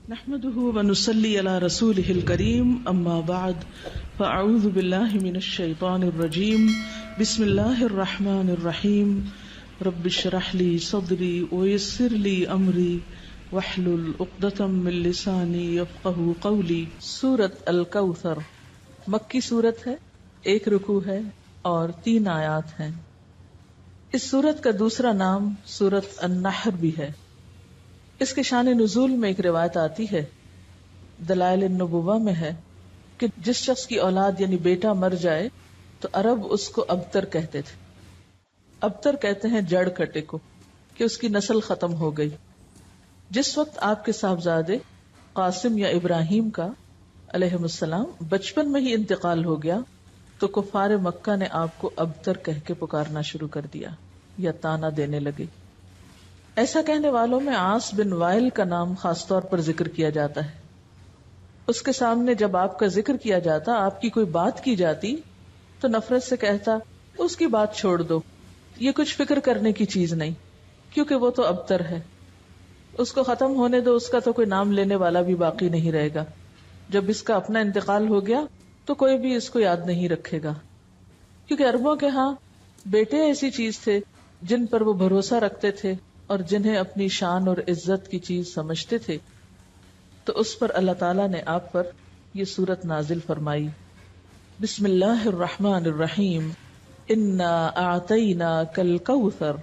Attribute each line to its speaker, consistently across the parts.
Speaker 1: نحمده ونصلي على رسوله الكريم اما بعد فاعوذ بالله من الشيطان الرجيم بسم الله الرحمن الرحيم رب اشرح لي صدري ويسر لي امري واحلل عقدة من لساني يفقهوا قولي۔ سورۃ الکوثر مکی سورت ہے، 1 رکوع ہے اور 3 آیات ہیں۔ اس سورت کا دوسرا نام سورۃ النحر بھی ہے۔ اس کے شان نزول میں ایک روایت آتی ہے، دلائل النبوہ میں ہے کہ جس شخص کی اولاد یعنی بیٹا مر جائے تو عرب اس کو ابتر کہتے تھے۔ ابتر کہتے ہیں جڑ کٹے کو، کہ اس کی نسل ختم ہو گئی۔ جس وقت آپ کے صاحبزادے قاسم یا ابراہیم کا علیہ السلام بچپن میں ہی انتقال ہو گیا تو کفار مکہ نے آپ کو ابتر کہہ کے پکارنا شروع کر دیا یا طعنہ دینے لگے۔ ایسا کہنے والوں میں عاص بن وائل کا نام خاص طور پر ذکر کیا جاتا ہے۔ اس کے سامنے جب آپ کا ذکر کیا جاتا، آپ کی کوئی بات کی جاتی تو نفرت سے کہتا اس کی بات چھوڑ دو، یہ کچھ فکر کرنے کی چیز نہیں، کیونکہ وہ تو ابتر ہے، اس کو ختم ہونے دو، اس کا تو کوئی نام لینے والا بھی باقی نہیں رہے گا۔ جب اس کا اپنا انتقال ہو گیا تو کوئی بھی اس کو یاد نہیں رکھے گا، کیونکہ عربوں کے ہاں بیٹے ایسی چیز تھے جن پر وہ بھروسہ رکھتے تھے اور جنہیں اپنی شان اور عزت کی چیز سمجھتے تھے۔ تو اس پر اللہ تعالیٰ نے آپ پر یہ سورت نازل فرمائی۔ بسم اللہ الرحمن الرحیم، انا اعطیناک الکوثر،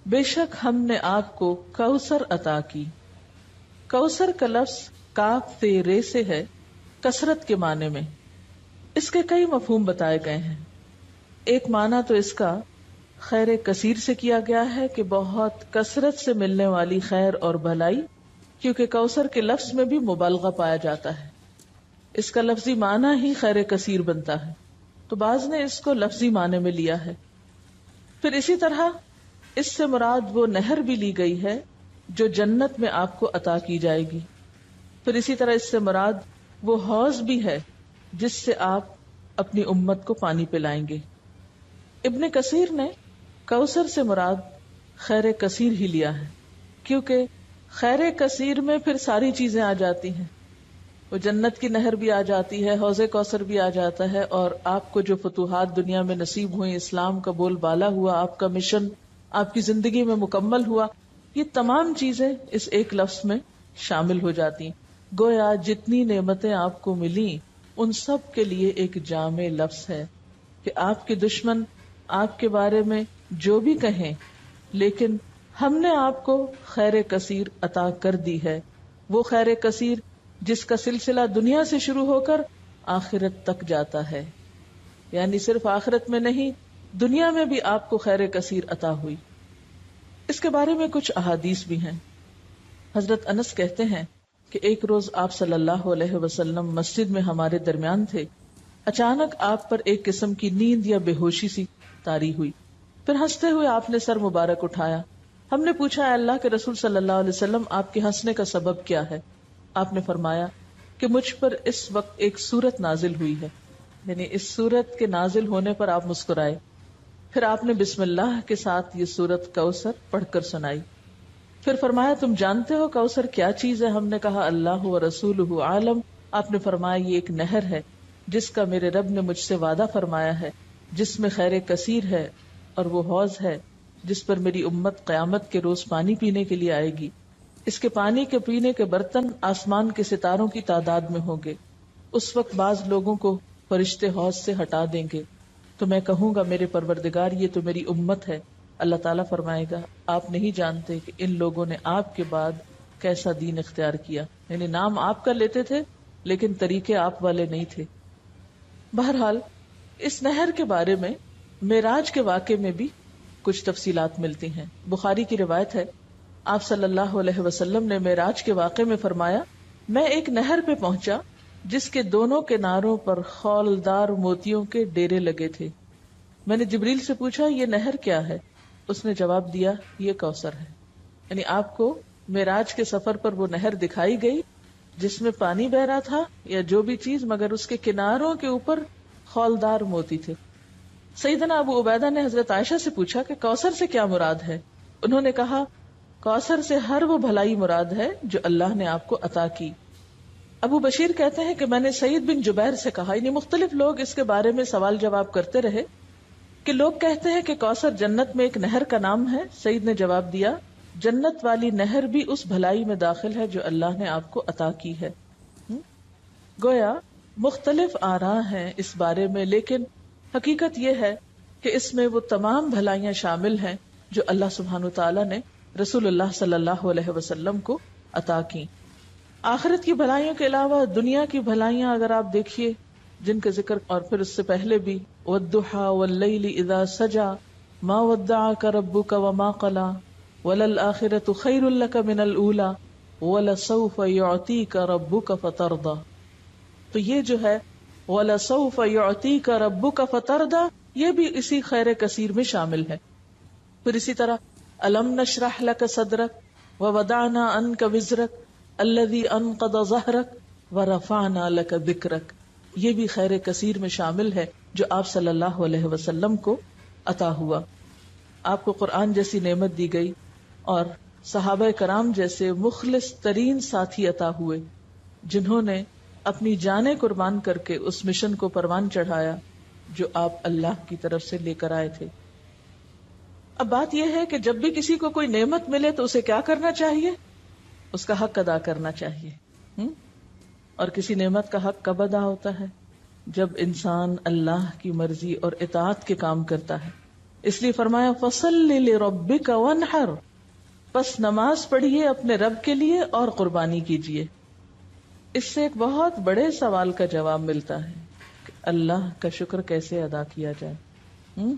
Speaker 1: بے شک ہم نے آپ کو کوثر عطا کی۔ کوثر کا لفظ کاف سے رے سے ہے، کثرت کے معنی میں۔ اس کے کئی مفہوم بتائے گئے ہیں۔ ایک معنی تو اس کا خیر کثیر سے کیا گیا ہے کہ بہت کثرت سے ملنے والی خیر اور بھلائی، کیونکہ کوثر کے لفظ میں بھی مبالغہ پایا جاتا ہے، اس کا لفظی معنی ہی خیر کثیر بنتا ہے، تو بعض نے اس کو لفظی معنی میں لیا ہے۔ پھر اسی طرح اس سے مراد وہ نہر بھی لی گئی ہے جو جنت میں آپ کو عطا کی جائے گی۔ پھر اسی طرح اس سے مراد وہ حوض بھی ہے جس سے آپ اپنی امت کو پانی پلائیں گے۔ ابن کثیر نے کوثر سے مراد خیر کثیر ہی لیا ہے، کیونکہ خیر کثیر میں پھر ساری چیزیں آ جاتی ہیں، وہ جنت کی نہر بھی آ جاتی ہے، حوض کوثر بھی آ جاتا ہے، اور آپ کو جو فتوحات دنیا میں نصیب ہوئیں، اسلام کا بول بالا ہوا، آپ کا مشن آپ کی زندگی میں مکمل ہوا، یہ تمام چیزیں اس ایک لفظ میں شامل ہو جاتی ہیں۔ گویا جتنی نعمتیں آپ کو ملی ان سب کے لیے ایک جامع لفظ ہے کہ آپ کے دشمن آپ کے بارے میں جو بھی کہیں، لیکن ہم نے آپ کو خیر کثیر عطا کر دی ہے، وہ خیر کثیر جس کا سلسلہ دنیا سے شروع ہو کر آخرت تک جاتا ہے، یعنی صرف آخرت میں نہیں، دنیا میں بھی آپ کو خیر کثیر عطا ہوئی۔ اس کے بارے میں کچھ احادیث بھی ہیں۔ حضرت انس کہتے ہیں کہ ایک روز آپ صلی اللہ علیہ وسلم مسجد میں ہمارے درمیان تھے، اچانک آپ پر ایک قسم کی نیند یا بے ہوشی سی طاری ہوئی، پھر ہنستے ہوئے آپ نے سر مبارک اٹھایا۔ ہم نے پوچھا، اے اللہ کے رسول صلی اللہ علیہ وسلم، آپ کے ہنسنے کا سبب کیا ہے؟ آپ نے فرمایا کہ مجھ پر اس وقت ایک سورت نازل ہوئی ہے، یعنی اس سورت کے نازل ہونے پر آپ مسکرائے۔ پھر آپ نے بسم اللہ کے ساتھ یہ سورت کوثر پڑھ کر سنائی۔ پھر فرمایا، تم جانتے ہو کوثر کیا چیز ہے؟ ہم نے کہا اللہ و رسولہ عالم۔ آپ نے فرمایا یہ ایک نہر ہے جس کا میرے رب نے مجھ سے وعدہ فرمایا ہے، جس میں خیر کثیر ہے، اور وہ حوض ہے جس پر میری امت قیامت کے روز پانی پینے کے لیے آئے گی۔ اس کے پانی کے پینے کے برتن آسمان کے ستاروں کی تعداد میں ہوں گے۔ اس وقت بعض لوگوں کو فرشتے حوض سے ہٹا دیں گے تو میں کہوں گا میرے پروردگار یہ تو میری امت ہے۔ اللہ تعالیٰ فرمائے گا آپ نہیں جانتے کہ ان لوگوں نے آپ کے بعد کیسا دین اختیار کیا، یعنی نام آپ کا لیتے تھے لیکن طریقے آپ والے نہیں تھے۔ بہرحال اس نہر کے بارے میں معراج کے واقعے میں بھی کچھ تفصیلات ملتی ہیں۔ بخاری کی روایت ہے، آپ صلی اللہ علیہ وسلم نے معراج کے واقعے میں فرمایا، میں ایک نہر پہ پہنچا جس کے دونوں کناروں پر خولدار موتیوں کے ڈیرے لگے تھے۔ میں نے جبریل سے پوچھا یہ نہر کیا ہے؟ اس نے جواب دیا یہ کوثر ہے۔ یعنی آپ کو معراج کے سفر پر وہ نہر دکھائی گئی جس میں پانی بہ رہا تھا یا جو بھی چیز، مگر اس کے کناروں کے اوپر خولدار موتی تھے۔ سیدنا ابو عبیدہ نے حضرت عائشہ سے پوچھا کہ کوثر سے کیا مراد ہے؟ انہوں نے کہا کوثر سے ہر وہ بھلائی مراد ہے جو اللہ نے آپ کو عطا کی. ابو بشیر کہتے ہیں کہ میں نے سعید بن جبیر سے کہا، یعنی مختلف لوگ اس کے بارے میں سوال جواب کرتے رہے کہ لوگ کہتے ہیں کہ کوثر جنت میں ایک نہر کا نام ہے. سعید نے جواب دیا، جنت والی نہر بھی اس بھلائی میں داخل ہے جو اللہ نے آپ کو عطا کی ہے. گویا مختلف آراء ہیں اس بارے میں، لیکن حقیقت یہ ہے کہ اس میں وہ تمام بھلائیاں شامل ہیں جو اللہ سبحانہ وتعالی نے رسول اللہ صلی اللہ علیہ وسلم کو عطا کی. آخرت کی بھلائیوں کے علاوہ دنیا کی بھلائیاں اگر آپ دیکھیے جن کا ذکر اور پھر اس سے پہلے بھی وَالضُّحَىٰ وَاللَّيْلِ إِذَا سَجَىٰ مَا وَدَّعَكَ رَبُّكَ وَمَا قَلَىٰ وَلَلْآخِرَةُ خَيْرٌ لَكَ مِنَ الْأُولَىٰ وَلَسَوْفَ يُعْطِيكَ رَبُّكَ فَتَرْضَىٰ. تو یہ جو ہے وَلَسَوْفَ يُعْطِيكَ رَبُّكَ فَتَرْضَىٰ یہ بھی اسی خیر کثیر میں شامل ہے. پھر اسی طرح أَلَمْ نَشْرَحْ لَكَ صَدْرَكَ وَوَضَعْنَا عَنْكَ وِزْرَكَ الذي انقض ظهرك ورفعنا لك ذكرك یہ بھی خیر کثیر میں شامل ہے جو آپ صلی اللہ علیہ وسلم کو عطا ہوا. آپ کو قرآن جیسی نعمت دی گئی اور صحابہ کرام جیسے مخلص ترین ساتھی عطا ہوئے جنہوں نے اپنی جانیں قربان کر کے اس مشن کو پروان چڑھایا جو آپ اللہ کی طرف سے لے کر آئے تھے. اب بات یہ ہے کہ جب بھی کسی کو کوئی نعمت ملے تو اسے کیا کرنا چاہیے؟ اس کا حق ادا کرنا چاہیے. اور کسی نعمت کا حق کب ادا ہوتا ہے؟ جب انسان اللہ کی مرضی اور اطاعت کے کام کرتا ہے. اس لیے فرمایا فَصَلِّ لِرَبِّكَ وَانْحَرْ پس نماز پڑھیے اپنے رب کے لیے اور قربانی کیجیے. اس سے ایک بہت بڑے سوال کا جواب ملتا ہے کہ اللہ کا شکر کیسے ادا کیا جائے.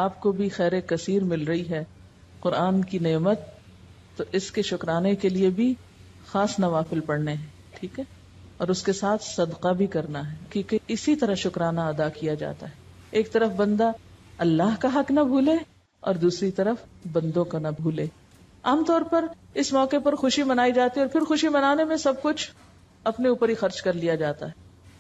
Speaker 1: آپ کو بھی خیر کثیر مل رہی ہے قرآن کی نعمت، تو اس کے شکرانے کے لیے بھی خاص نوافل پڑھنے ہیں، ٹھیک ہے، اور اس کے ساتھ صدقہ بھی کرنا ہے کیونکہ اسی طرح شکرانہ ادا کیا جاتا ہے. ایک طرف بندہ اللہ کا حق نہ بھولے اور دوسری طرف بندوں کا نہ بھولے. عام طور پر اس موقع پر خوشی منائی جاتی ہے اور پھر خوشی منانے میں سب کچھ اپنے اوپر ہی خرچ کر لیا جاتا ہے.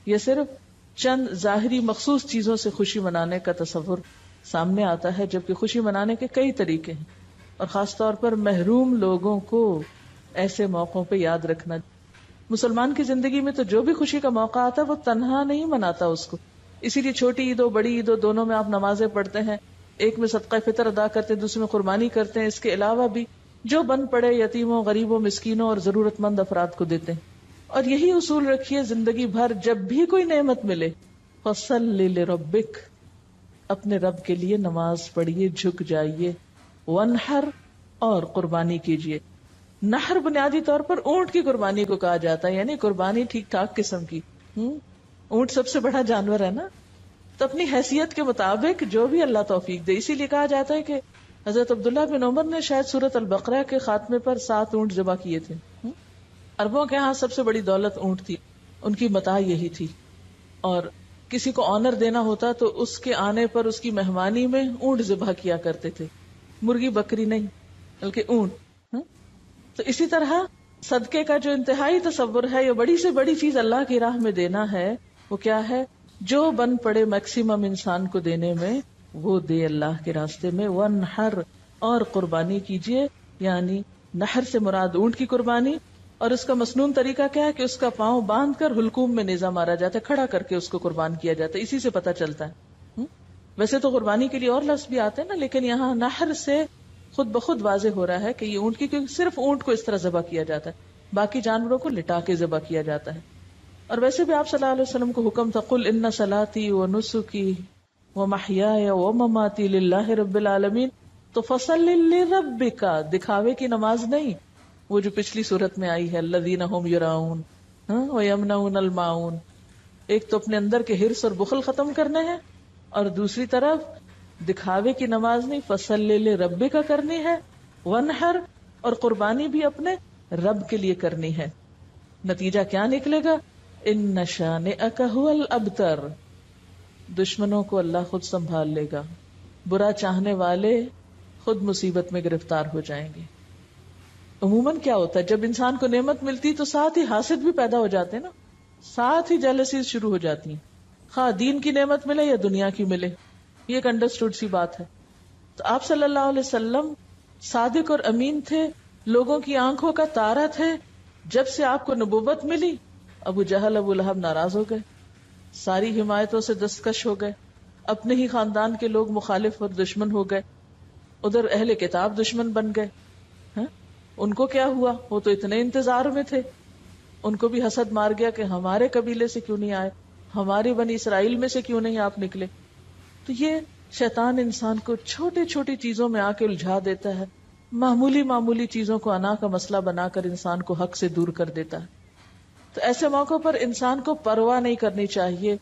Speaker 1: یہ صرف چند ظاہری مخصوص چیزوں سے خوشی منانے کا تصور سامنے آتا ہے، جبکہ خوشی منانے کے کئی طریقے ہیں اور خاص طور پر محروم لوگوں کو ایسے موقعوں پہ یاد رکھنا. مسلمان کی زندگی میں تو جو بھی خوشی کا موقع آتا ہے وہ تنہا نہیں مناتا اس کو. اسی لیے چھوٹی عید ہو بڑی عید ہو دونوں میں آپ نمازیں پڑھتے ہیں، ایک میں صدقہ فطر ادا کرتے ہیں، دوسرے میں قربانی کرتے ہیں. اس کے علاوہ بھی جو بن پڑے یتیموں غریبوں مسکینوں اور ضرورت مند افراد کو دیتے ہیں. اور یہی اصول رکھیے زندگی بھر، جب بھی کوئی نعمت ملے فَصَلِّ لِرَبِّكَ اپنے رب کے لیے نماز پڑھیے، جھک جائیے، وَانْحَرْ اور قربانی کیجیے. نحر بنیادی طور پر اونٹ کی قربانی کو کہا جاتا ہے، یعنی قربانی ٹھیک ٹھاک قسم کی. اونٹ سب سے بڑا جانور ہے نا، تو اپنی حیثیت کے مطابق جو بھی اللہ توفیق دے. اسی لیے کہا جاتا ہے کہ حضرت عبداللہ بن عمر نے شاید سورۃ البقرہ کے خاتمے پر 7 اونٹ ذبح کیے تھے. عربوں کے ہاں سب سے بڑی دولت اونٹ تھی، ان کی متاع یہی تھی. اور کسی کو آنر دینا ہوتا تو اس کے آنے پر اس کی مہمانی میں اونٹ ذبح کیا کرتے تھے، مرغی بکری نہیں بلکہ اونٹ. تو اسی طرح صدقے کا جو انتہائی تصور ہے، یہ بڑی سے بڑی چیز اللہ کی راہ میں دینا ہے، وہ کیا ہے؟ جو بن پڑے میکسیمم انسان کو دینے میں وہ دے اللہ کے راستے میں. وَانْحَرْ اور قربانی کیجیے، یعنی نحر سے مراد اونٹ کی قربانی. اور اس کا مسنون طریقہ کیا ہے کہ اس کا پاؤں باندھ کر حلقوم میں نیزہ مارا جاتا ہے، کھڑا کر کے اس کو قربان کیا جاتا ہے. اسی سے پتہ چلتا ہے. ویسے تو قربانی کے لیے اور لفظ بھی آتے ہیں نا، لیکن یہاں نحر سے خود بخود واضح ہو رہا ہے کہ یہ اونٹ کی، کیونکہ صرف اونٹ کو اس طرح ذبح کیا جاتا ہے، باقی جانوروں کو لٹا کے ذبح کیا جاتا ہے. اور ویسے بھی آپ صلی اللہ علیہ وسلم کو حکم تھا قل ان صلاتي ونسكي ومحياي ومماتي لله رب العالمین. تو فصل لربك دکھاوے کی نماز نہیں، وہ جو پچھلی صورت میں آئی ہے الذین هم یراؤون ویمنعون الماعون. ایک تو اپنے اندر کے حرص اور بخل ختم کرنے ہیں، اور دوسری طرف دکھاوے کی نماز نہیں، فصل لربک کرنی ہے، وانحر اور قربانی بھی اپنے رب کے لیے کرنی ہے. نتیجہ کیا نکلے گا؟ ان شانئک ھو الابتر، دشمنوں کو اللہ خود سنبھال لے گا، برا چاہنے والے خود مصیبت میں گرفتار ہو جائیں گے. عموماً کیا ہوتا ہے جب انسان کو نعمت ملتی تو ساتھ ہی حاسد بھی پیدا ہو جاتے ہیں نا، ساتھ ہی جیلسیز شروع ہو جاتی ہیں، خواہ دین کی نعمت ملے یا دنیا کی ملے. یہ ایک انڈرسٹوڈ سی بات ہے. تو آپ صلی اللہ علیہ وسلم صادق اور امین تھے، لوگوں کی آنکھوں کا تارا تھے. جب سے آپ کو نبوت ملی ابو جہل ابو لہب ناراض ہو گئے، ساری حمایتوں سے دستکش ہو گئے، اپنے ہی خاندان کے لوگ مخالف اور دشمن ہو گئے، ادھر اہل کتاب دشمن بن گئے. ان کو کیا ہوا؟ وہ تو اتنے انتظار میں تھے. ان کو بھی حسد مار گیا کہ ہمارے قبیلے سے کیوں نہیں آئے، ہماری بنی اسرائیل میں سے کیوں نہیں آپ نکلے. تو یہ شیطان انسان کو چھوٹی چھوٹی چیزوں میں آ کے الجھا دیتا ہے، معمولی معمولی چیزوں کو انا کا مسئلہ بنا کر انسان کو حق سے دور کر دیتا ہے. تو ایسے موقع پر انسان کو پرواہ نہیں کرنی چاہیے.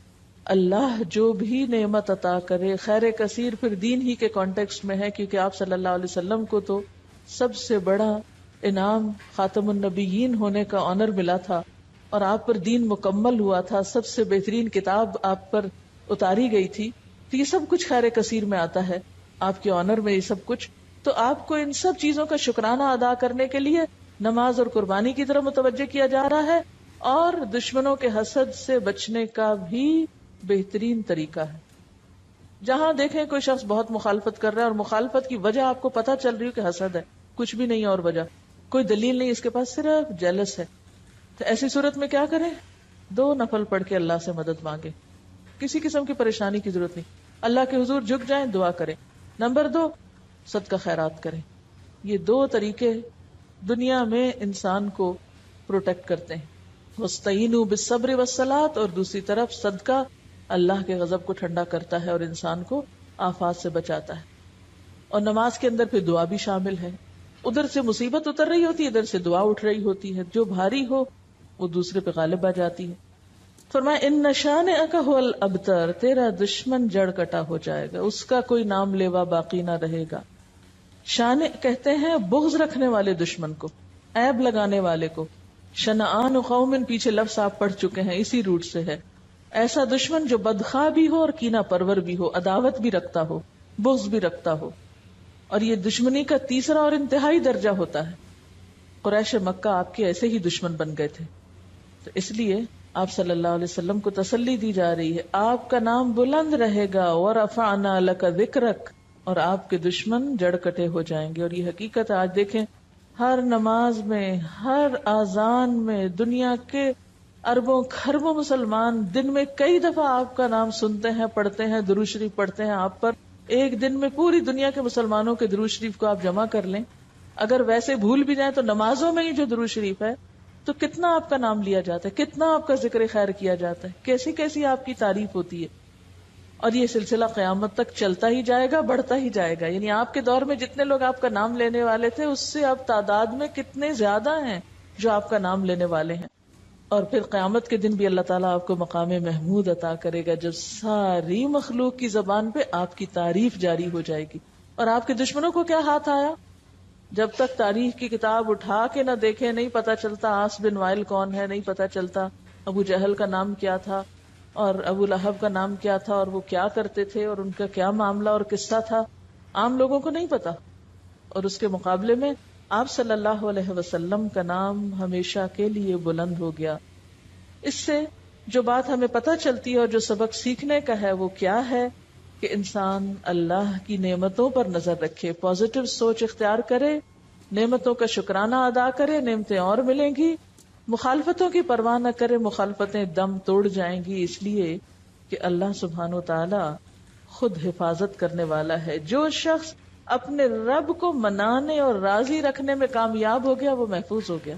Speaker 1: اللہ جو بھی نعمت عطا کرے خیر کثیر پھر دین ہی کے کانٹیکسٹ میں ہے، کیونکہ آپ صلی اللہ علیہ وسلم کو تو سب سے بڑا انعام خاتم النبیین ہونے کا آنر ملا تھا، اور آپ پر دین مکمل ہوا تھا، سب سے بہترین کتاب آپ پر اتاری گئی تھی. تو یہ سب کچھ خیر کثیر میں آتا ہے، آپ کے آنر میں یہ سب کچھ. تو آپ کو ان سب چیزوں کا شکرانہ ادا کرنے کے لیے نماز اور قربانی کی طرف متوجہ کیا جا رہا ہے، اور دشمنوں کے حسد سے بچنے کا بھی بہترین طریقہ ہے. جہاں دیکھیں کوئی شخص بہت مخالفت کر رہا ہے اور مخالفت کی وجہ آپ کو پتہ چل رہی ہے کہ حسد ہے، کچھ بھی نہیں اور وجہ کوئی دلیل نہیں، اس کے پاس صرف جیلس ہے، تو ایسی صورت میں کیا کریں؟ 2 نفل پڑھ کے اللہ سے مدد مانگے. کسی قسم کی پریشانی کی ضرورت نہیں، اللہ کے حضور جھک جائیں، دعا کریں. نمبر 2، صدقہ خیرات کریں. یہ 2 طریقے دنیا میں انسان کو پروٹیکٹ کرتے ہیں. وَاسْتَعِینُوا بِالصَّبْرِ وَالصَّلَاةِ، اور دوسری طرف صدقہ اللہ کے غضب کو ٹھنڈا کرتا ہے اور انسان کو آفات سے بچاتا ہے. اور نماز کے اندر پھر دعا بھی شامل ہے. ادھر سے مصیبت اتر رہی ہوتی ہے، ادھر سے دعا اٹھ رہی ہوتی ہے، جو بھاری ہو وہ دوسرے پہ غالب آ جاتی ہے. فرمایا ان شانئک ھو الابتر، تیرا دشمن جڑ کٹا ہو جائے گا، اس کا کوئی نام لیوا باقی نہ رہے گا. شان کہتے ہیں بغض رکھنے والے دشمن کو، عیب لگانے والے کو. شنآن قوم پیچھے لفظ آپ پڑھ چکے ہیں، اسی روٹ سے ہے. ایسا دشمن جو بدخواہ بھی ہو اور کینہ پرور بھی ہو، عداوت بھی رکھتا ہو، بغض بھی رکھتا ہو. اور یہ دشمنی کا تیسرا اور انتہائی درجہ ہوتا ہے. قریش مکہ آپ کے ایسے ہی دشمن بن گئے تھے. تو اس لیے آپ صلی اللہ علیہ وسلم کو تسلی دی جا رہی ہے، آپ کا نام بلند رہے گا. وَرَفَعْنَا لَكَ ذِكْرَكَ، اور آپ کے دشمن جڑ کٹے ہو جائیں گے. اور یہ حقیقت آج دیکھیں ہر نماز میں، ہر اذان میں، دنیا کے اربوں خربوں مسلمان دن میں کئی دفعہ آپ کا نام سنتے ہیں، پڑھتے ہیں، درود شریف پڑھتے ہیں آپ پر. ایک دن میں پوری دنیا کے مسلمانوں کے درود شریف کو آپ جمع کر لیں، اگر ویسے بھول بھی جائیں تو نمازوں میں ہی جو درود شریف ہے تو کتنا آپ کا نام لیا جاتا ہے، کتنا آپ کا ذکر خیر کیا جاتا ہے، کیسی کیسی آپ کی تعریف ہوتی ہے. اور یہ سلسلہ قیامت تک چلتا ہی جائے گا، بڑھتا ہی جائے گا. یعنی آپ کے دور میں جتنے لوگ آپ کا نام لینے والے تھے اس سے اب تعداد میں کتنے زیادہ ہیں جو آپ کا نام لینے والے ہیں. اور پھر قیامت کے دن بھی اللہ تعالیٰ آپ کو مقام محمود عطا کرے گا، جب ساری مخلوق کی زبان پہ آپ کی تعریف جاری ہو جائے گی. اور آپ کے دشمنوں کو کیا ہاتھ آیا؟ جب تک تاریخ کی کتاب اٹھا کے نہ دیکھیں نہیں پتا چلتا عاص بن وائل کون ہے، نہیں پتا چلتا ابو جہل کا نام کیا تھا اور ابو لہب کا نام کیا تھا اور وہ کیا کرتے تھے اور ان کا کیا معاملہ اور قصہ تھا، عام لوگوں کو نہیں پتا. اور اس کے مقابلے میں آپ صلی اللہ علیہ وسلم کا نام ہمیشہ کے لیے بلند ہو گیا. اس سے جو بات ہمیں پتہ چلتی ہے اور جو سبق سیکھنے کا ہے وہ کیا ہے کہ انسان اللہ کی نعمتوں پر نظر رکھے، پازیٹو سوچ اختیار کرے، نعمتوں کا شکرانہ ادا کرے، نعمتیں اور ملیں گی. مخالفتوں کی پرواہ نہ کرے، مخالفتیں دم توڑ جائیں گی، اس لیے کہ اللہ سبحانہ و تعالی خود حفاظت کرنے والا ہے. جو شخص اپنے رب کو منانے اور راضی رکھنے میں کامیاب ہو گیا وہ محفوظ ہو گیا.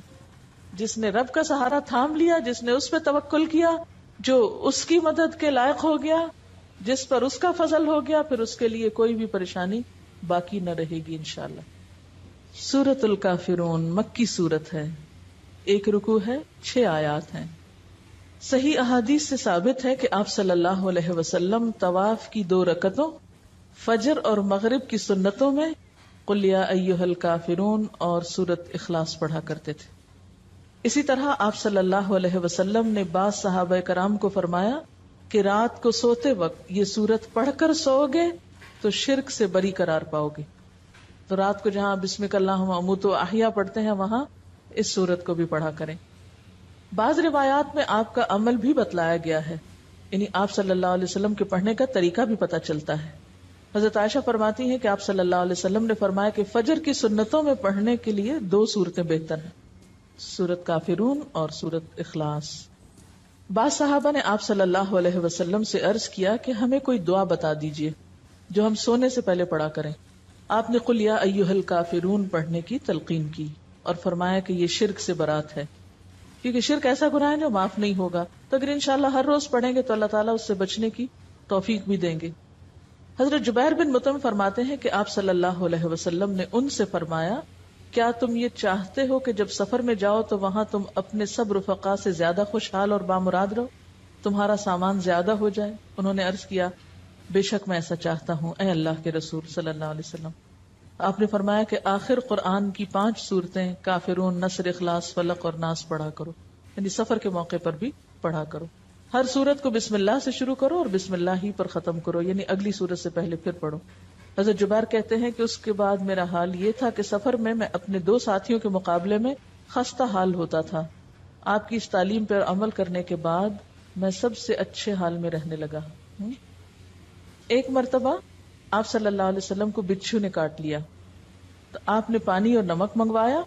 Speaker 1: جس نے رب کا سہارا تھام لیا، جس نے اس پہ توکل کیا، جو اس کی مدد کے لائق ہو گیا، جس پر اس کا فضل ہو گیا، پھر اس کے لیے کوئی بھی پریشانی باقی نہ رہے گی انشاءاللہ. سورۃ الکافرون مکی سورت ہے، 1 رکوع ہے، 6 آیات ہیں. صحیح احادیث سے ثابت ہے کہ آپ صلی اللہ علیہ وسلم طواف کی 2 رکعتوں، فجر اور مغرب کی سنتوں میں قل یا ایھا الکافرون اور سورۃ اخلاص پڑھا کرتے تھے. اسی طرح آپ صلی اللہ علیہ وسلم نے بعض صحابہ کرام کو فرمایا کہ رات کو سوتے وقت یہ سورت پڑھ کر سو گے تو شرک سے بری قرار پاؤ گے. تو رات کو جہاں بسمک اللہم اموت و احیا پڑھتے ہیں وہاں اس سورت کو بھی پڑھا کریں. بعض روایات میں آپ کا عمل بھی بتلایا گیا ہے، یعنی آپ صلی اللہ علیہ وسلم کے پڑھنے کا طریقہ بھی پتہ چلتا ہے. حضرت عائشہ فرماتی ہیں کہ آپ صلی اللہ علیہ وسلم نے فرمایا کہ فجر کی سنتوں میں پڑھنے کے لیے 2 صورتیں بہتر ہیں، سورت کافرون اور سورت اخلاص۔ بعض صحابہ نے آپ صلی اللہ علیہ وسلم سے عرض کیا کہ ہمیں کوئی دعا بتا دیجئے جو ہم سونے سے پہلے پڑھا کریں۔ آپ نے قل یا ایھا الکافرون پڑھنے کی تلقین کی اور فرمایا کہ یہ شرک سے برات ہے، کیونکہ شرک ایسا گناہ ہے جو معاف نہیں ہوگا، تو اگر انشاءاللہ ہر روز پڑھیں گے تو اللہ تعالیٰ اس سے بچنے کی توفیق بھی دیں گے۔ حضرت جبیر بن مطعم فرماتے ہیں کہ آپ صلی اللہ علیہ وسلم نے ان سے فرمایا کیا تم یہ چاہتے ہو کہ جب سفر میں جاؤ تو وہاں تم اپنے سب رفقا سے زیادہ خوشحال اور بامراد رہو، تمہارا سامان زیادہ ہو جائے؟ انہوں نے عرض کیا بے شک میں ایسا چاہتا ہوں اے اللہ کے رسول صلی اللہ علیہ وسلم۔ آپ نے فرمایا کہ آخر قرآن کی 5 صورتیں کافرون، نصر، اخلاص، فلق اور ناس پڑھا کرو، یعنی سفر کے موقع پر بھی پڑھا کرو۔ ہر سورت کو بسم اللہ سے شروع کرو اور بسم اللہ ہی پر ختم کرو، یعنی اگلی سورت سے پہلے پھر پڑھو۔ حضرت جبیر کہتے ہیں کہ اس کے بعد میرا حال یہ تھا کہ سفر میں اپنے 2 ساتھیوں کے مقابلے میں خستہ حال ہوتا تھا۔ آپ کی اس تعلیم پر عمل کرنے کے بعد میں سب سے اچھے حال میں رہنے لگا۔ ایک مرتبہ آپ صلی اللہ علیہ وسلم کو بچھو نے کاٹ لیا، تو آپ نے پانی اور نمک منگوایا،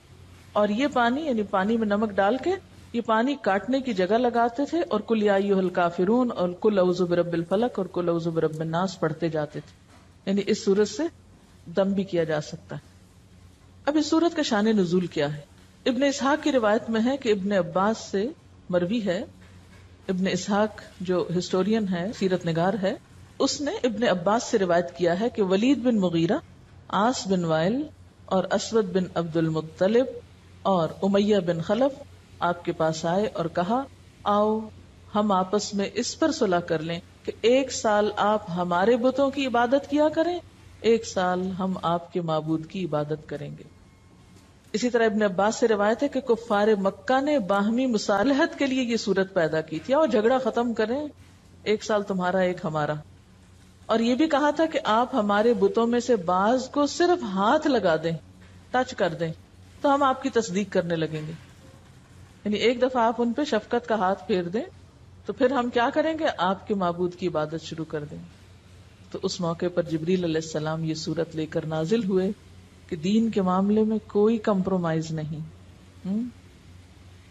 Speaker 1: اور یہ پانی یعنی پانی میں نمک ڈال کے یہ پانی کاٹنے کی جگہ لگاتے تھے اور قل یا ایھا الکافرون اور قل اعوذ برب الفلق اور قل اعوذ برب الناس پڑھتے جاتے تھے، یعنی اس صورت سے دم بھی کیا جا سکتا ہے۔ اب اس صورت کا شان نزول کیا ہے؟ ابن اسحاق کی روایت میں ہے کہ ابن عباس سے مروی ہے، ابن اسحاق جو ہسٹورین ہے، سیرت نگار ہے، اس نے ابن عباس سے روایت کیا ہے کہ ولید بن مغیرہ، عاص بن وائل اور اسود بن عبد المطلب اور امیہ بن خلف آپ کے پاس آئے اور کہا آؤ ہم آپس میں اس پر صلح کر لیں کہ 1 سال آپ ہمارے بتوں کی عبادت کیا کریں، 1 سال ہم آپ کے معبود کی عبادت کریں گے۔ اسی طرح ابن عباس سے روایت ہے کہ کفار مکہ نے باہمی مصالحت کے لیے یہ صورت پیدا کی تھی، اور جھگڑا ختم کریں، 1 سال تمہارا 1 ہمارا، اور یہ بھی کہا تھا کہ آپ ہمارے بتوں میں سے بعض کو صرف ہاتھ لگا دیں، ٹچ کر دیں، تو ہم آپ کی تصدیق کرنے لگیں گے، یعنی ایک دفعہ آپ ان پہ شفقت کا ہاتھ پھیر دیں تو پھر ہم کیا کریں گے؟ آپ کے معبود کی عبادت شروع کر دیں۔ تو اس موقع پر جبریل علیہ السلام یہ صورت لے کر نازل ہوئے کہ دین کے معاملے میں کوئی کمپرومائز نہیں۔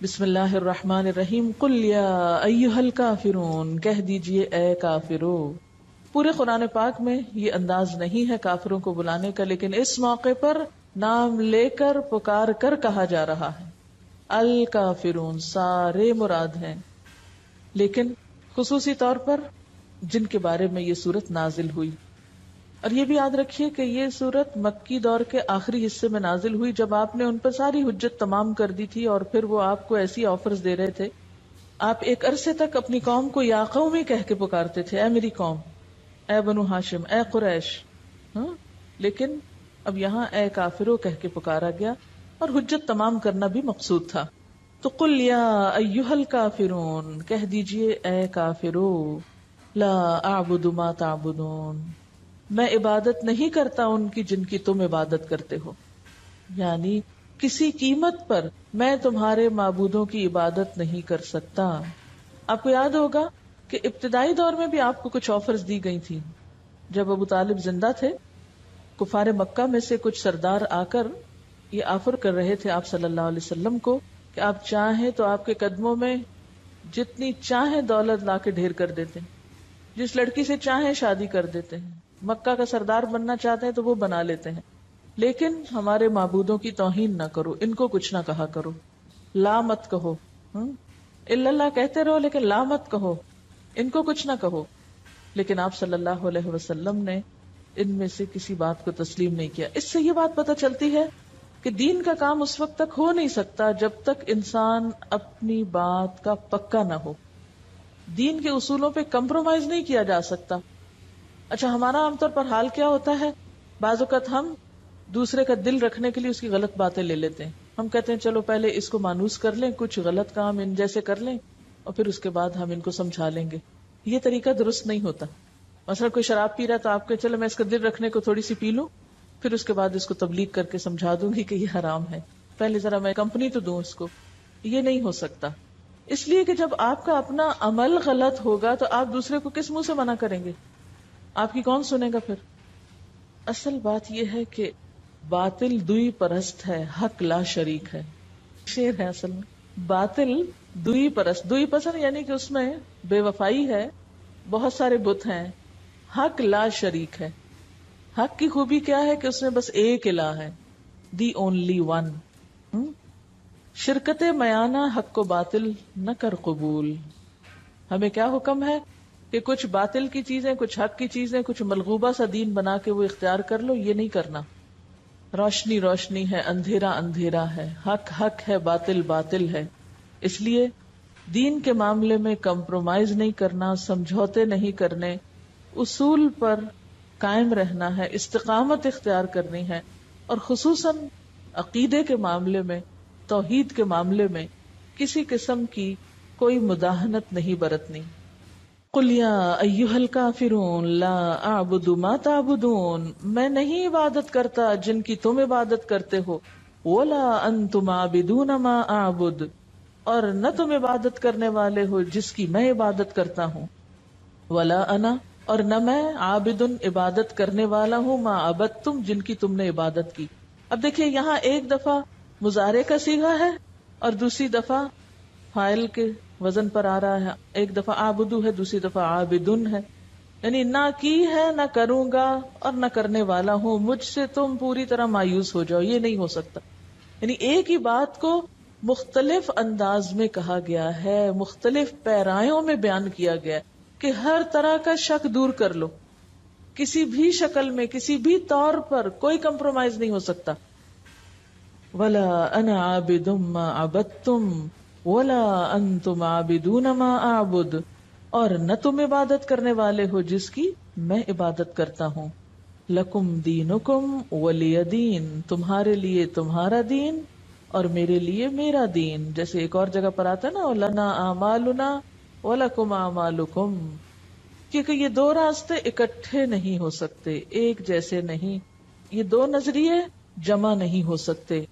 Speaker 1: بسم اللہ الرحمن الرحیم، قل یا ایھا الکافرون، کہہ دیجئے اے کافرو۔ پورے قرآن پاک میں یہ انداز نہیں ہے کافروں کو بلانے کا، لیکن اس موقع پر نام لے کر پکار کر کہا جا رہا ہے۔ الکافرون سارے مراد ہیں، لیکن خصوصی طور پر جن کے بارے میں یہ صورت نازل ہوئی۔ اور یہ بھی یاد رکھیے کہ یہ صورت مکی دور کے آخری حصے میں نازل ہوئی، جب آپ نے ان پر ساری حجت تمام کر دی تھی، اور پھر وہ آپ کو ایسی آفرز دے رہے تھے۔ آپ ایک عرصے تک اپنی قوم کو یا قومی کہہ کے پکارتے تھے، اے میری قوم، اے بنو ہاشم، اے قریش، لیکن اب یہاں اے کافرو کہہ کے پکارا گیا، اور حجت تمام کرنا بھی مقصود تھا۔ تو قل یا ایھا الکافرون، کہہ دیجئے اے کافرو، لا اعبد ما تعبدون، میں عبادت نہیں کرتا ان کی جن کی تم عبادت کرتے ہو، یعنی کسی قیمت پر میں تمہارے معبودوں کی عبادت نہیں کر سکتا۔ آپ کو یاد ہوگا کہ ابتدائی دور میں بھی آپ کو کچھ آفرز دی گئی تھی۔ جب ابو طالب زندہ تھے، کفار مکہ میں سے کچھ سردار آ کر یہ آفر کر رہے تھے آپ صلی اللہ علیہ وسلم کو کہ آپ چاہیں تو آپ کے قدموں میں جتنی چاہیں دولت لا کے ڈھیر کر دیتے ہیں، جس لڑکی سے چاہیں شادی کر دیتے ہیں، مکہ کا سردار بننا چاہتے ہیں تو وہ بنا لیتے ہیں، لیکن ہمارے معبودوں کی توہین نہ کرو، ان کو کچھ نہ کہا کرو، لا مت کہو، الا اللہ کہتے رہو لیکن لا مت کہو، ان کو کچھ نہ کہو۔ لیکن آپ صلی اللہ علیہ وسلم نے ان میں سے کسی بات کو تسلیم نہیں کیا۔ اس سے یہ بات پتہ چلتی ہے کہ دین کا کام اس وقت تک ہو نہیں سکتا جب تک انسان اپنی بات کا پکا نہ ہو۔ دین کے اصولوں پہ کمپرومائز نہیں کیا جا سکتا۔ اچھا، ہمارا عام طور پر حال کیا ہوتا ہے؟ بعض اوقات ہم دوسرے کا دل رکھنے کے لیے اس کی غلط باتیں لے لیتے ہیں۔ ہم کہتے ہیں چلو پہلے اس کو مانوس کر لیں، کچھ غلط کام ان جیسے کر لیں، اور پھر اس کے بعد ہم ان کو سمجھا لیں گے۔ یہ طریقہ درست نہیں ہوتا۔ مثلا کوئی شراب پی رہا تو آپ کے چلو میں اس کا دل رکھنے کو تھوڑی سی پی لوں، پھر اس کے بعد اس کو تبلیغ کر کے سمجھا دوں گی کہ یہ حرام ہے، پہلے ذرا میں کمپنی تو دوں اس کو۔ یہ نہیں ہو سکتا، اس لیے کہ جب آپ کا اپنا عمل غلط ہوگا تو آپ دوسرے کو کس منہ سے منع کریں گے؟ آپ کی کون سنے گا پھر؟ اصل بات یہ ہے کہ باطل دوئی پرست ہے، حق لا شریک ہے. شعر ہے اصل میں. باطل دوئی پرست، دوئی پسند یعنی کہ اس میں بے وفائی ہے، بہت سارے بت ہیں. حق لا شریک ہے. حق کی خوبی کیا ہے کہ اس میں بس ایک الہ ہے، دی اونلی ون. شرکت میانہ حق کو باطل نہ کر قبول. ہمیں کیا حکم ہے کہ کچھ باطل کی چیزیں، کچھ حق کی چیزیں، کچھ ملغوبہ سا دین بنا کے وہ اختیار کر لو، یہ نہیں کرنا. روشنی روشنی ہے، اندھیرا اندھیرا ہے، حق حق ہے، باطل باطل ہے. اس لیے دین کے معاملے میں کمپرومائز نہیں کرنا، سمجھوتے نہیں کرنے، اصول پر قائم رہنا ہے، استقامت اختیار کرنی ہے. اور خصوصاً عقیدے کے معاملے میں، توحید کے معاملے میں کسی قسم کی کوئی مداہنت نہیں برتنی. قل یا ایھا الکافرون لا اعبد ما تعبدون، میں نہیں عبادت کرتا جن کی تم عبادت کرتے ہو. ولا انتم عابدون ما اعبد، اور نہ تم عبادت کرنے والے ہو جس کی میں عبادت کرتا ہوں. ولا انا، اور نہ میں عابد عبادت کرنے والا ہوں، ما عبدتم جن کی تم نے عبادت کی. اب دیکھیے یہاں ایک دفعہ مضارع کا صیغہ ہے اور دوسری دفعہ فاعل کے وزن پر آ رہا ہے. ایک دفعہ عابدو ہے، دوسری دفعہ عابدن ہے. یعنی نہ کی ہے، نہ کروں گا، اور نہ کرنے والا ہوں. مجھ سے تم پوری طرح مایوس ہو جاؤ، یہ نہیں ہو سکتا. یعنی ایک ہی بات کو مختلف انداز میں کہا گیا ہے، مختلف پیرایوں میں بیان کیا گیا ہے کہ ہر طرح کا شک دور کر لو. کسی بھی شکل میں، کسی بھی طور پر کوئی کمپرومائز نہیں ہو سکتا. ولا انا عابد ما عبدتم ولا انتم عابدون ما اعبد، اور نہ تم عبادت کرنے والے ہو جس کی میں عبادت کرتا ہوں. لکم دینکم ولی دین، تمہارے لیے تمہارا دین اور میرے لیے میرا دین. جیسے ایک اور جگہ پر آتا ہے نا، لنا اعمالنا ولکم اعمالکم، کیونکہ یہ دو راستے اکٹھے نہیں ہو سکتے، ایک جیسے نہیں. یہ دو نظریے جمع نہیں ہو سکتے.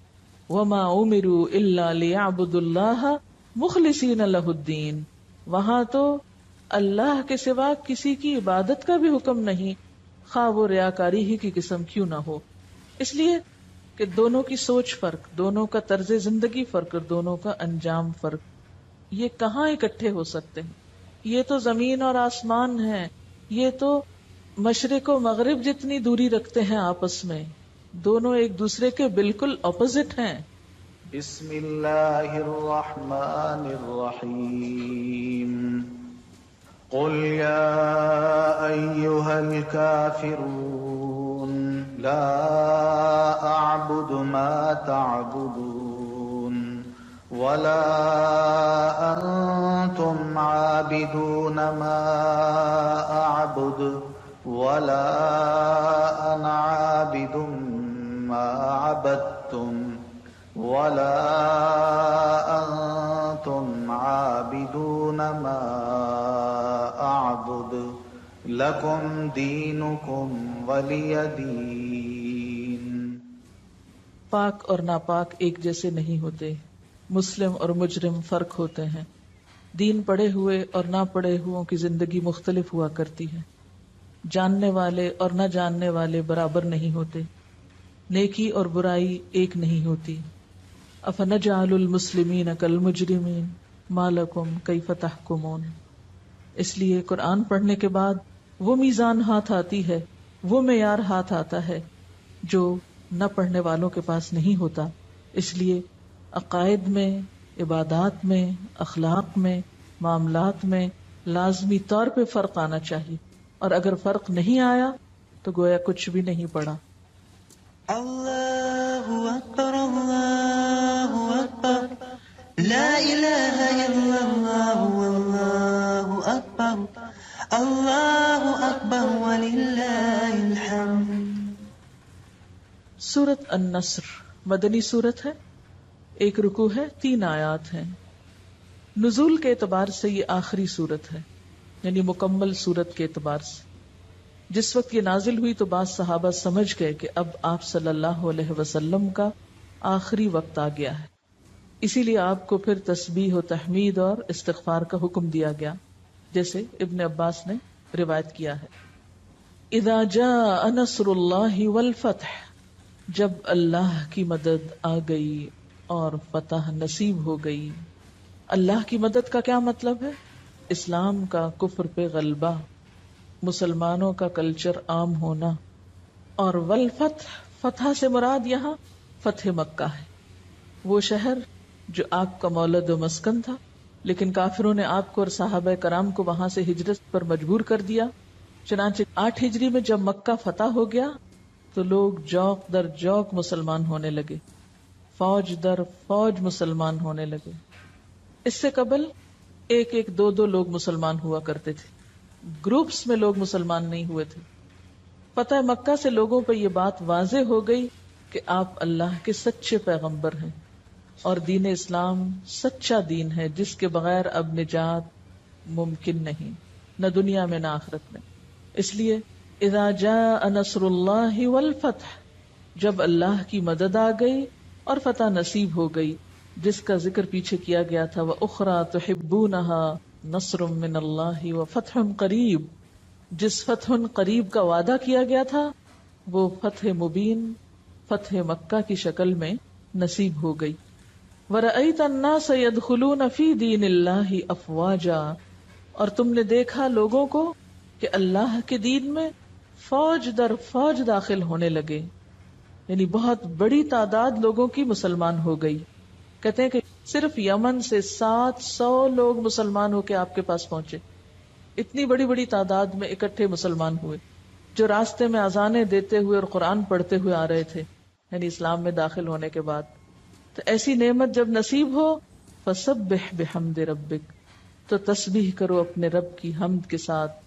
Speaker 1: وما امروا الا ليعبدوا الله مخلصین لہ الدین، وہاں تو اللہ کے سوا کسی کی عبادت کا بھی حکم نہیں، خواہ وہ ریاکاری ہی کی قسم کیوں نہ ہو. اس لیے کہ دونوں کی سوچ فرق، دونوں کا طرز زندگی فرق، اور دونوں کا انجام فرق. یہ کہاں اکٹھے ہو سکتے ہیں؟ یہ تو زمین اور آسمان ہے، یہ تو مشرق و مغرب جتنی دوری رکھتے ہیں آپس میں. دونوں ایک دوسرے کے بالکل اپوزٹ ہیں.
Speaker 2: بسم اللہ الرحمن الرحیم. قل یا ایھا الکافرون لا اعبد ما تعبدون ولا انتم عابدون ما اعبد ولا انا عابد ما عبدتم ولا انتم عابدون ما اعبد لکم دینکم ولی دین.
Speaker 1: پاک اور ناپاک ایک جیسے نہیں ہوتے، مسلم اور مجرم فرق ہوتے ہیں. دین پڑھے ہوئے اور نہ پڑھے ہوئوں کی زندگی مختلف ہوا کرتی ہے. جاننے والے اور نہ جاننے والے برابر نہیں ہوتے. نیکی اور برائی ایک نہیں ہوتی. افنجعل المسلمین کالمجرمین ما لکم کیف تحکمون. اس لیے قرآن پڑھنے کے بعد وہ میزان ہاتھ آتی ہے، وہ معیار ہاتھ آتا ہے جو نہ پڑھنے والوں کے پاس نہیں ہوتا. اس لیے عقائد میں، عبادات میں، اخلاق میں، معاملات میں لازمی طور پہ فرق آنا چاہیے. اور اگر فرق نہیں آیا تو گویا کچھ بھی نہیں پڑا.
Speaker 3: اللہ اکبر اللہ اکبر لا الہ الا اللہ واللہ اکبر اللہ اکبر وللہ الحمد.
Speaker 1: سورۃ النصر مدنی سورت ہے، ایک رکوع ہے، 3 آیات ہیں. نزول کے اعتبار سے یہ آخری سورت ہے، یعنی مکمل سورت کے اعتبار سے. جس وقت یہ نازل ہوئی تو بعض صحابہ سمجھ گئے کہ اب آپ صلی اللہ علیہ وسلم کا آخری وقت آ گیا ہے. اسی لیے آپ کو پھر تسبیح و تحمید اور استغفار کا حکم دیا گیا، جیسے ابن عباس نے روایت کیا ہے. اذا جاء نصر اللہ والفتح، جب اللہ کی مدد آ گئی اور فتح نصیب ہو گئی. اللہ کی مدد کا کیا مطلب ہے؟ اسلام کا کفر پہ غلبہ، مسلمانوں کا کلچر عام ہونا. اور والفتح، فتح سے مراد یہاں فتح مکہ ہے، وہ شہر جو آپ کا مولد و مسکن تھا، لیکن کافروں نے آپ کو اور صحابہ کرام کو وہاں سے ہجرت پر مجبور کر دیا. چنانچہ 8 ہجری میں جب مکہ فتح ہو گیا تو لوگ جوق در جوق مسلمان ہونے لگے، فوج در فوج مسلمان ہونے لگے. اس سے قبل 1-2 لوگ مسلمان ہوا کرتے تھے، گروپس میں لوگ مسلمان نہیں ہوئے تھے. فتح مکہ سے لوگوں پہ یہ بات واضح ہو گئی کہ آپ اللہ کے سچے پیغمبر ہیں اور دین اسلام سچا دین ہے جس کے بغیر اب نجات ممکن نہیں، نہ دنیا میں نہ آخرت میں. اس لیے اذا جاء نصر اللہ والفتح، جب اللہ کی مدد آ گئی اور فتح نصیب ہو گئی، جس کا ذکر پیچھے کیا گیا تھا. وَأُخْرَى تُحِبُّونَهَا نَصْرٌ مِّنَ اللَّهِ وَفَتْحٌ قَرِيبٌ، جس فتح قریب کا وعدہ کیا گیا تھا وہ فتح مبین، فتح مکہ کی شکل میں نصیب ہو گئی. وَرَأَيْتَ النَّاسَ يَدْخُلُونَ فِي دِينِ اللَّهِ أَفْوَاجًا، اور تم نے دیکھا لوگوں کو کہ اللہ کے دین میں فوج در فوج داخل ہونے لگے، یعنی بہت بڑی تعداد لوگوں کی مسلمان ہو گئی. کہتے ہیں کہ صرف یمن سے 700 لوگ مسلمان ہو کے آپ کے پاس پہنچے. اتنی بڑی بڑی تعداد میں اکٹھے مسلمان ہوئے جو راستے میں اذانیں دیتے ہوئے اور قرآن پڑھتے ہوئے آ رہے تھے، یعنی اسلام میں داخل ہونے کے بعد. تو ایسی نعمت جب نصیب ہو فسبح بحمد ربک، تو تسبیح کرو اپنے رب کی حمد کے ساتھ.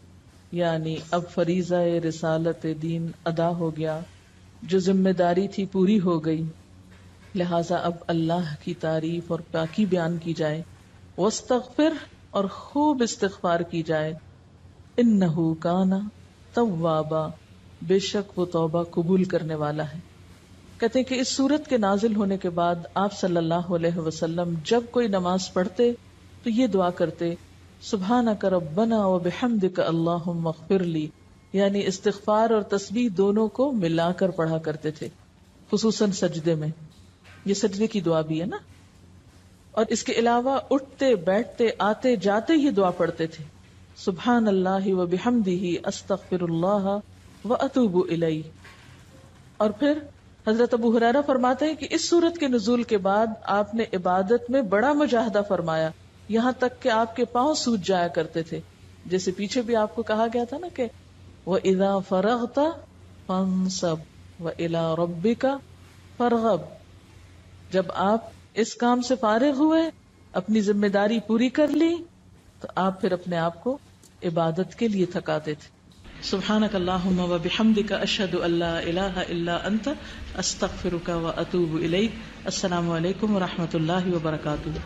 Speaker 1: یعنی اب فریضہ رسالت دین ادا ہو گیا، جو ذمہ داری تھی پوری ہو گئی، لہٰذا اب اللہ کی تعریف اور پاکی بیان کی جائے. واستغفر، اور خوب استغفار کی جائے. انہ کانا توابا، بے شک وہ توبہ قبول کرنے والا ہے. کہتے ہیں کہ اس سورت کے نازل ہونے کے بعد آپ صلی اللہ علیہ وسلم جب کوئی نماز پڑھتے تو یہ دعا کرتے، سبحانک ربنا وبحمدک اللہم اغفر لی، یعنی استغفار اور تسبیح دونوں کو ملا کر پڑھا کرتے تھے، خصوصاً سجدے میں. یہ سجدے کی دعا بھی ہے نا. اور اس کے علاوہ اٹھتے بیٹھتے آتے جاتے یہ دعا پڑھتے تھے، سبحان اللہ وبحمدہ استغفر اللہ واتوب الیہ. اور پھر حضرت ابو ہریرہ فرماتے ہیں کہ اس سورت کے نزول کے بعد آپ نے عبادت میں بڑا مجاہدہ فرمایا، یہاں تک کہ آپ کے پاؤں سوج جایا کرتے تھے. جیسے پیچھے بھی آپ کو کہا گیا تھا نا کہ وَإِذَا فَرَغْتَ فَانْصَبْ وَإِلَىٰ رَبِّكَ فَارْغَب، جب آپ اس کام سے فارغ ہوئے، اپنی ذمہ داری پوری کر لی، تو آپ پھر اپنے آپ کو عبادت کے لیے تھکاتے تھے. سبحانک اللہم وبحمدک اشہد ان لا الہ الا انت استغفرک واتوب الیک. السلام علیکم ورحمۃ اللہ وبرکاتہ.